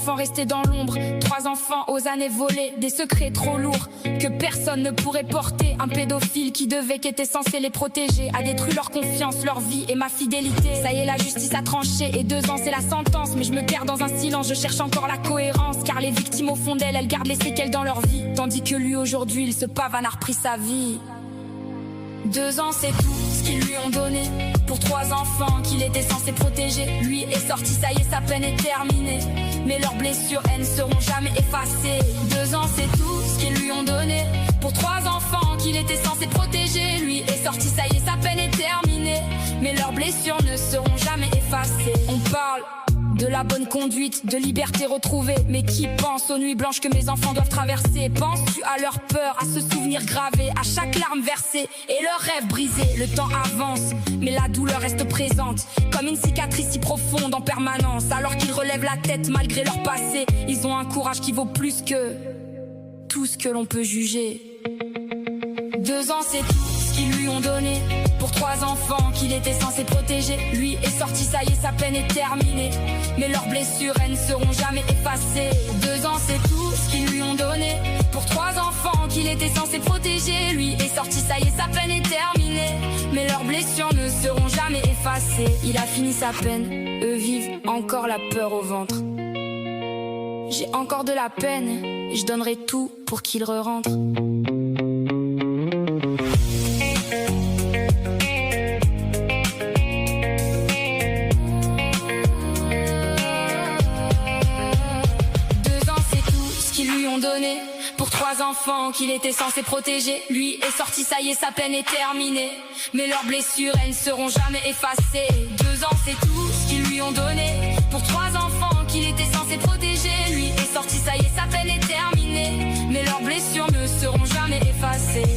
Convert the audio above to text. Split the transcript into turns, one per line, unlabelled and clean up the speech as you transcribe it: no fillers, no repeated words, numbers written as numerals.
enfants restés dans l'ombre, 3 enfants aux années volées, des secrets trop lourds que personne ne pourrait porter. Un pédophile qui était censé les protéger a détruit leur confiance, leur vie et ma fidélité. Ça y est, la justice a tranché et 2 ans c'est la sentence. Mais je me perds dans un silence, je cherche encore la cohérence. Car les victimes au fond d'elles, elles gardent les séquelles dans leur vie. Tandis que lui aujourd'hui, il se pavane, a repris sa vie. 2 ans c'est tout ce qu'ils lui ont donné pour 3 enfants qu'il était censé protéger. Lui est sorti, ça y est, sa peine est terminée. Mais leurs blessures, elles ne seront jamais effacées. 2 ans c'est tout ce qu'ils lui ont donné pour 3 enfants qu'il était censé protéger. Lui est sorti, ça y est, sa peine est terminée. Mais leurs blessures ne seront jamais effacées. On parle de la bonne conduite, de liberté retrouvée. Mais qui pense aux nuits blanches que mes enfants doivent traverser? Penses-tu à leur peur, à ce souvenir gravé, à chaque larme versée et leurs rêves brisés? Le temps avance, mais la douleur reste présente, comme une cicatrice si profonde en permanence. Alors qu'ils relèvent la tête malgré leur passé, ils ont un courage qui vaut plus que tout ce que l'on peut juger. 2 ans c'est tout ce qu'ils lui ont donné pour 3 enfants qu'il était censé protéger. Lui est sorti, ça y est, sa peine est terminée. Mais leurs blessures, elles ne seront jamais effacées. 2 ans c'est tout ce qu'ils lui ont donné pour 3 enfants qu'il était censé protéger. Lui est sorti, ça y est, sa peine est terminée. Mais leurs blessures ne seront jamais effacées. Il a fini sa peine, eux vivent encore la peur au ventre. J'ai encore de la peine et je donnerai tout pour qu'il re-rentre. Donné pour 3 enfants qu'il était censé protéger. Lui est sorti, ça y est, sa peine est terminée. Mais leurs blessures, elles ne seront jamais effacées. 2 ans c'est tout ce qu'ils lui ont donné pour 3 enfants qu'il était censé protéger. Lui est sorti, ça y est, sa peine est terminée. Mais leurs blessures ne seront jamais effacées.